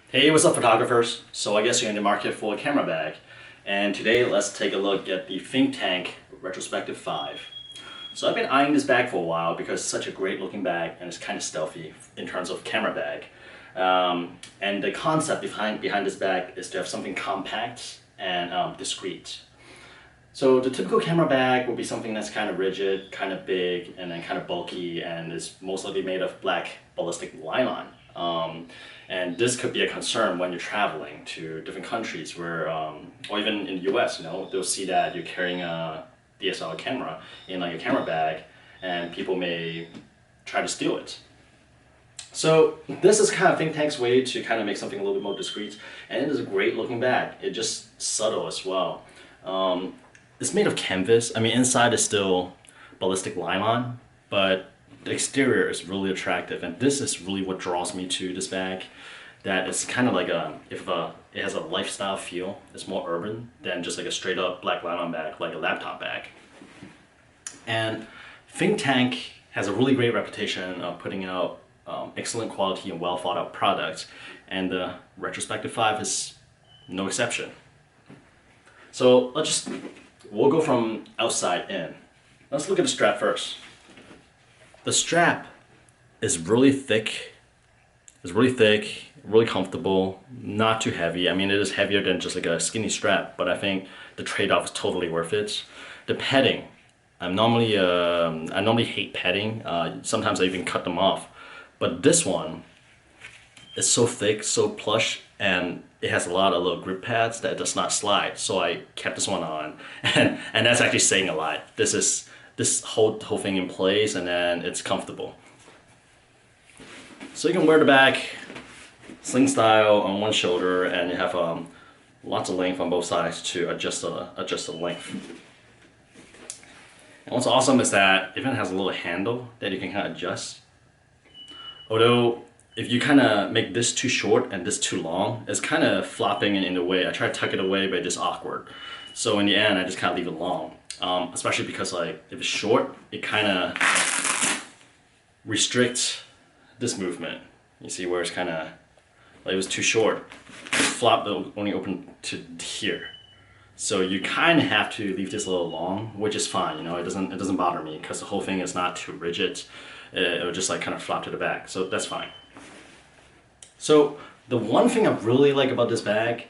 Hey, what's up photographers? So I guess you're in the market for a camera bag. And today let's take a look at the Think Tank Retrospective 5. So I've been eyeing this bag for a while because it's such a great looking bag and it's kind of stealthy in terms of camera bag. And the concept behind this bag is to have something compact and discreet. So the typical camera bag will be something that's kind of rigid, kind of big, and then kind of bulky, and is most likely made of black ballistic nylon. And this could be a concern when you're traveling to different countries where, or even in the US, they'll see that you're carrying a DSLR camera in like a camera bag, and people may try to steal it. So this is kind of Think Tank's way to kind of make something a little bit more discreet, and it is a great looking bag. It's just subtle as well. It's made of canvas. I mean, inside is still ballistic nylon, but the exterior is really attractive, and this is really what draws me to this bag. That it's kind of like it has a lifestyle feel. It's more urban than just like a straight up black nylon bag, like a laptop bag. And Think Tank has a really great reputation of putting out excellent quality and well thought out products, and the Retrospective 5 is no exception. So we'll go from outside in. Let's look at the strap first. The strap is really thick. It's really comfortable, not too heavy. I mean, it is heavier than just like a skinny strap, but I think the trade-off is totally worth it. The padding, I normally hate padding. Sometimes I even cut them off, but this one is so thick, so plush, and it has a lot of little grip pads that does not slide. So I kept this one on, and that's actually saying a lot. This whole thing in place, and then it's comfortable. So you can wear the bag sling style on one shoulder, and you have lots of length on both sides to adjust the length. And what's awesome is that it even has a little handle that you can kind of adjust. Although if you kind of make this too short and this too long, it's kind of flopping in the way. I try to tuck it away, but it's just awkward. So in the end, I just kind of leave it long. Especially because like if it's short, it kind of restricts this movement. You see where it's kind of like it was too short. It flopped, only open to here. So you kind of have to leave this a little long, which is fine. It doesn't bother me because the whole thing is not too rigid. It will just like kind of flop to the back, so that's fine. So the one thing I really like about this bag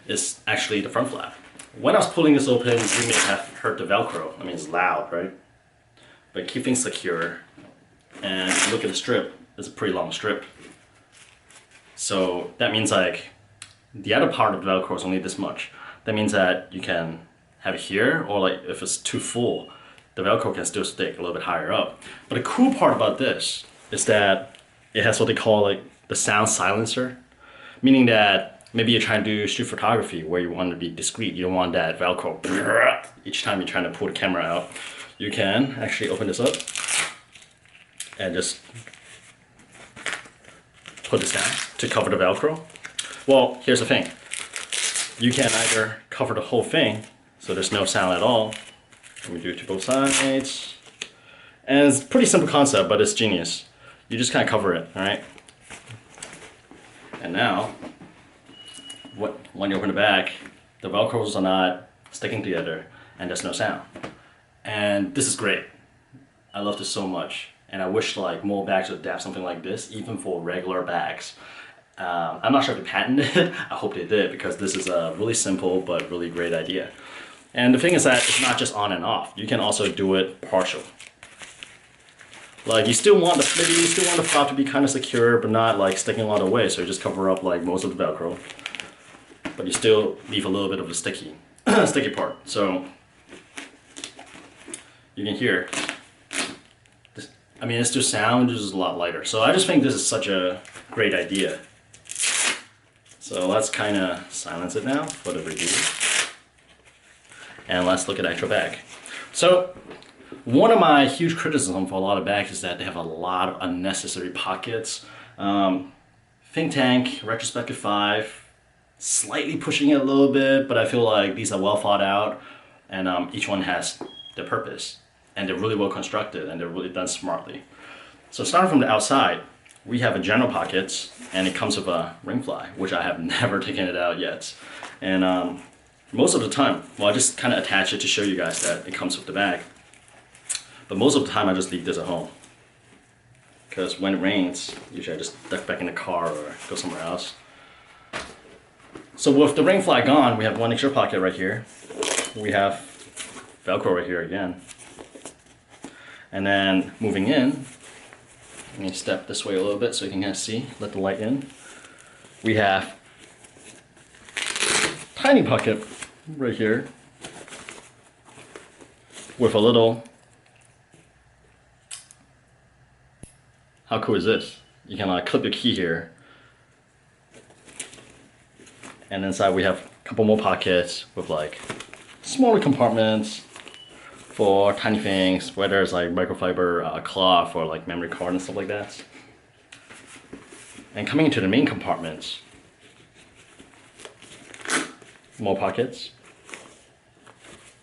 is actually the front flap. When I was pulling this open, you may have heard the Velcro. I mean, it's loud, right? But keep things secure. And look at the strip. It's a pretty long strip. So that means like the other part of the Velcro is only this much. That means that you can have it here, or like if it's too full, the Velcro can still stick a little bit higher up. But the cool part about this is that it has what they call like the sound silencer, meaning that maybe you're trying to do street photography where you want to be discreet. You don't want that Velcro each time you're trying to pull the camera out. You can actually open this up and just put this down to cover the Velcro. Well, here's the thing. You can either cover the whole thing so there's no sound at all. Let me do it to both sides. And it's a pretty simple concept, but it's genius. You just kind of cover it, all right? And now, when you open the bag, the Velcros are not sticking together and there's no sound. And this is great. I love this so much. And I wish like more bags would adapt something like this, even for regular bags. I'm not sure if they patented it. I hope they did, because this is a really simple but really great idea. And the thing is that it's not just on and off. You can also do it partial. Like you still want the flap to be kind of secure, but not like sticking a lot away. So you just cover up like most of the Velcro, but you still leave a little bit of the sticky part. So you can hear. I mean, it's just sound, just a lot lighter. So I just think this is such a great idea. So let's kind of silence it now for the review. And let's look at the actual bag. So one of my huge criticisms for a lot of bags is that they have a lot of unnecessary pockets. Think Tank, Retrospective 5, slightly pushing it a little bit, but I feel like these are well thought out, and each one has their purpose. And they're really well constructed, and they're really done smartly. So starting from the outside, we have a general pocket, and it comes with a ring fly, which I have never taken it out yet. And most of the time, well, I just kind of attach it to show you guys that it comes with the bag. But most of the time I just leave this at home. Because when it rains, usually I just duck back in the car or go somewhere else. So with the ring fly gone, we have one extra pocket right here. We have Velcro right here again. And then moving in, let me step this way a little bit so you can kind of see, let the light in. We have tiny pocket right here with a little, how cool is this? You can like clip your key here. And inside we have a couple more pockets with like smaller compartments for tiny things, whether it's like microfiber cloth or like memory card and stuff like that. And coming into the main compartments, more pockets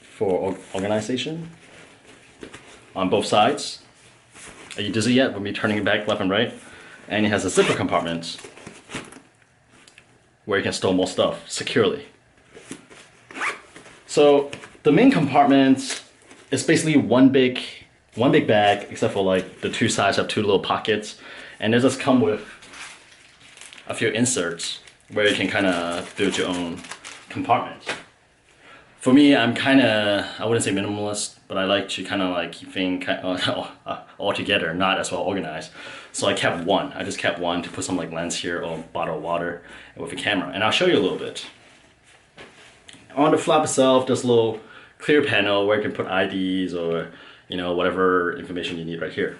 for organization on both sides. Are you dizzy yet with me turning it back left and right? And it has a zipper compartment where you can store more stuff securely. So the main compartment is basically one big bag, except for like the two sides have two little pockets, and they just come with a few inserts where you can kind of build your own compartment. For me, I'm kind of, I wouldn't say minimalist, but I like to kind of like keep things all together, not as well organized. So I kept one. I just kept one to put some like lens here or bottle of water with a camera, and I'll show you a little bit. On the flap itself, there's a little clear panel where you can put IDs or whatever information you need right here.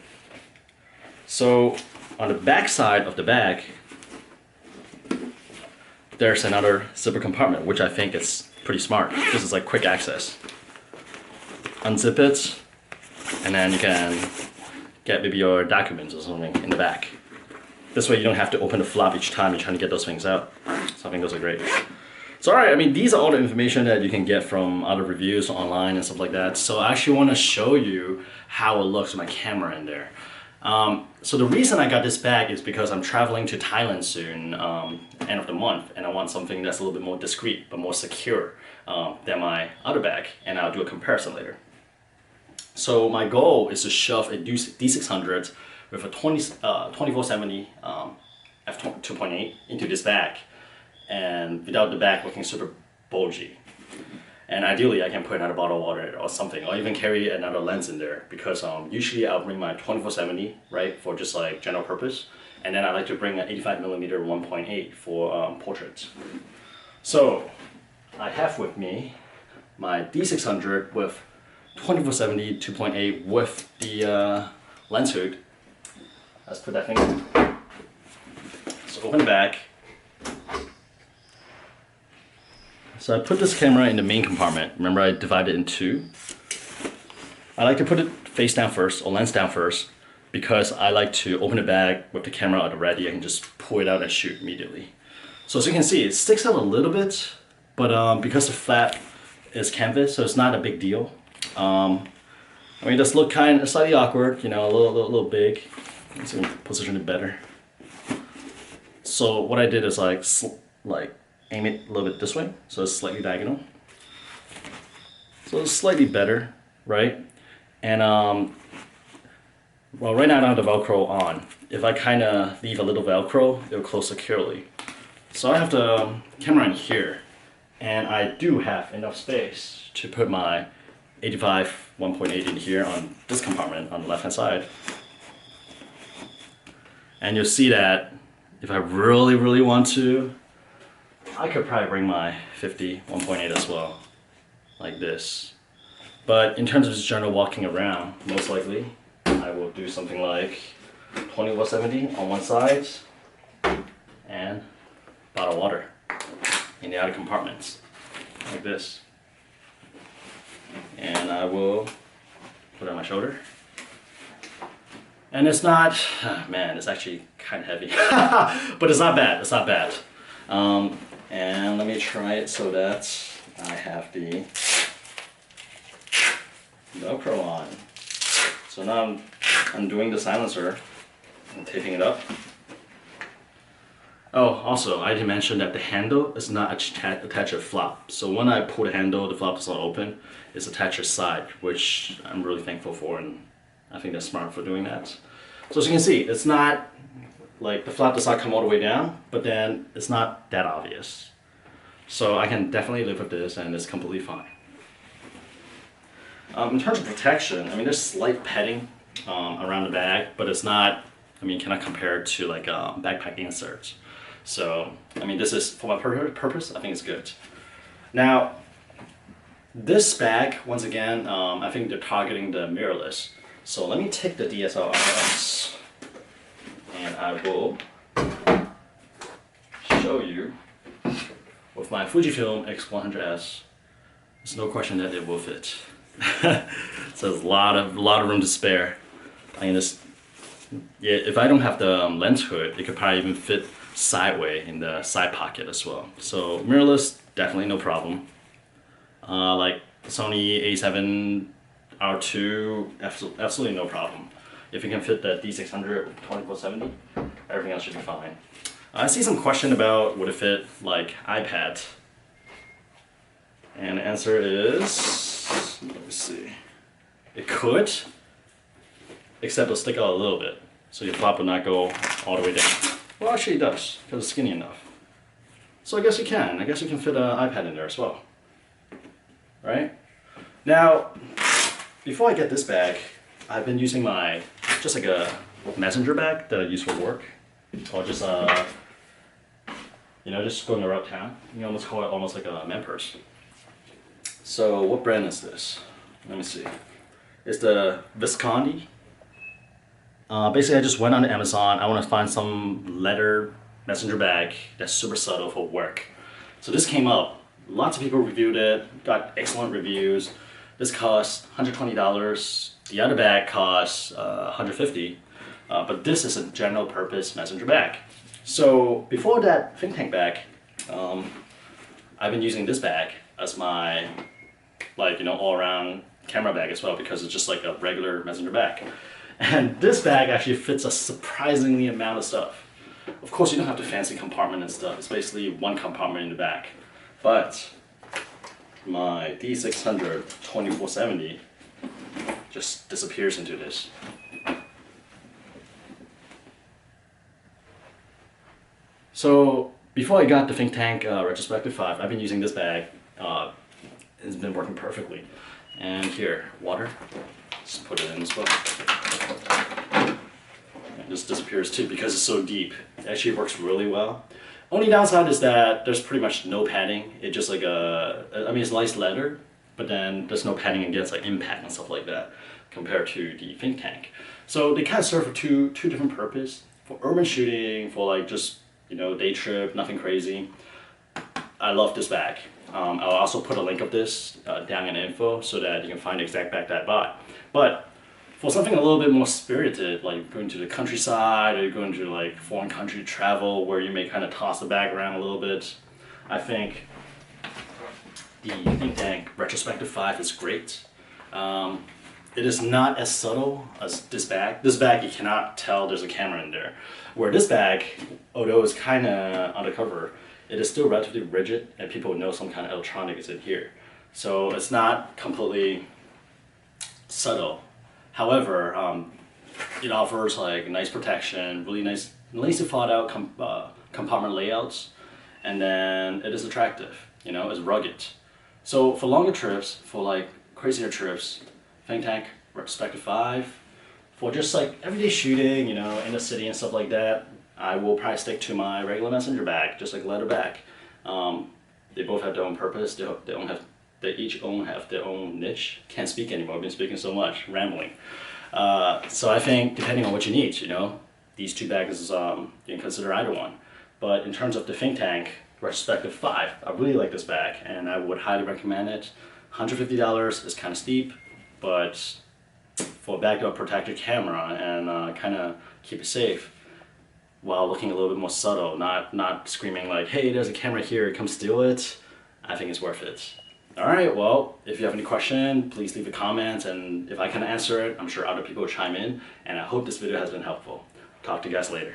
So on the back side of the bag, there's another zipper compartment, which I think is pretty smart. This is like quick access. Unzip it, and then you can get maybe your documents or something in the back. This way you don't have to open the flap each time you're trying to get those things out. So I think those are great. So alright, I mean, these are all the information that you can get from other reviews online and stuff like that. So I actually want to show you how it looks with my camera in there. So the reason I got this bag is because I'm traveling to Thailand soon, end of the month, and I want something that's a little bit more discreet but more secure than my other bag, and I'll do a comparison later. So my goal is to shove a D600 with a 2470 f2.8 into this bag, and without the bag looking super bulgy. And ideally I can put another bottle of water or something, or even carry another lens in there, because usually I'll bring my 2470, right, for just like general purpose, and then I like to bring an 85mm 1.8 for portraits. So I have with me my D600 with 2470 2.8 with the lens hood. Let's put that thing in. So open the back. So I put this camera in the main compartment. Remember, I divided it in two. I like to put it face down first, or lens down first, because I like to open the bag with the camera at the ready. I can just pull it out and shoot immediately. So as you can see, it sticks out a little bit, but because the flap is canvas, so it's not a big deal. I mean, it does look kind of slightly awkward, a little big. Let's see if I can position it better. So what I did is like aim it a little bit this way, so it's slightly diagonal. So it's slightly better, right? And well, right now I don't have the Velcro on. If I kind of leave a little Velcro, it'll close securely. So I have the camera in here, and I do have enough space to put my 85 1.8 in here on this compartment on the left hand side. And you'll see that if I really want to, I could probably bring my 50 1.8 as well, like this. But in terms of just general walking around, most likely I will do something like 2170 on one side and bottle of water in the outer compartments, like this. And I will put it on my shoulder. And it's not, man, it's actually kind of heavy, but it's not bad, it's not bad. And let me try it so that I have the Velcro on. So now I'm undoing the silencer. I'm taping it up. Oh, also, I didn't mention that the handle is not attached to flap. So when I pull the handle, the flap does not open. It's attached to the side, which I'm really thankful for, and I think that's smart for doing that. So as you can see, it's not like the flap does not come all the way down, but then it's not that obvious. So I can definitely live with this, and it's completely fine. In terms of protection, I mean, there's slight padding around the bag, but it's not, I mean, cannot compare to like backpack inserts. So, I mean, this is, for my purpose, I think it's good. Now, this bag, once again, I think they're targeting the mirrorless. So let me take the DSLR and I will show you with my Fujifilm X100S. There's no question that it will fit. So there's a lot of room to spare. I mean, this, yeah, if I don't have the lens hood, it could probably even fit sideways in the side pocket as well. So mirrorless, definitely no problem. Like Sony A7R2, absolutely no problem. If you can fit that D600 2470, everything else should be fine. I see some question about would it fit like iPad, and the answer is, let me see, it could, except it'll stick out a little bit, so your flap will not go all the way down. Well, actually it does, because it's skinny enough. So I guess you can. I guess you can fit an iPad in there as well. Right? Now, before I get this bag, I've been using my, just like a messenger bag that I use for work, or just you know, just going around town. You can almost call it almost like a man purse. So what brand is this? Let me see. It's the Visconti. Basically, I just went on Amazon. I want to find some leather messenger bag that's super subtle for work. So this came up. Lots of people reviewed it, got excellent reviews. This cost $120. The other bag costs $150. But this is a general purpose messenger bag. So before that think tank bag, I've been using this bag as my, like, you know, all around camera bag as well, because it's just like a regular messenger bag. And this bag actually fits a surprisingly amount of stuff. Of course, you don't have the fancy compartment and stuff. It's basically one compartment in the back. But my D600 2470 just disappears into this. So before I got the Think Tank Retrospective 5, I've been using this bag. It's been working perfectly. And here, water. Just put it in as well. It just disappears too because it's so deep. It actually works really well. Only downside is that there's pretty much no padding. It just like I mean, it's nice leather, but then there's no padding against like impact and stuff like that compared to the Think Tank. So they kind of serve for two different purposes. For urban shooting, for like just, you know, day trip, nothing crazy. I love this bag. I'll also put a link of this down in the info so that you can find the exact bag that I bought. But for something a little bit more spirited, like going to the countryside or going to like foreign country travel where you may kind of toss the bag around a little bit, I think the Think Tank Retrospective 5 is great. It is not as subtle as this bag. This bag, you cannot tell there's a camera in there. Where this bag, although it's kind of undercover, it is still relatively rigid and people know some kind of electronic is in here. So it's not completely subtle. However, it offers like nice protection, really nicely thought out compartment layouts, and then it is attractive, you know, it's rugged. So for longer trips, for like crazier trips, Think Tank Retrospective 5. For just like everyday shooting, you know, in the city and stuff like that, I will probably stick to my regular messenger bag, just like leather bag. They both have their own purpose. They each have their own niche. Can't speak anymore. I've been speaking so much, rambling. So I think depending on what you need, you know, these two bags, you can consider either one. But in terms of the Think Tank Retrospective 5, I really like this bag and I would highly recommend it. $150 is kind of steep, but for a bag to protect your camera and kind of keep it safe while looking a little bit more subtle, not screaming like, hey, there's a camera here, come steal it, I think it's worth it. Alright, well, if you have any question, please leave a comment, and if I can answer it, I'm sure other people will chime in, and I hope this video has been helpful. Talk to you guys later.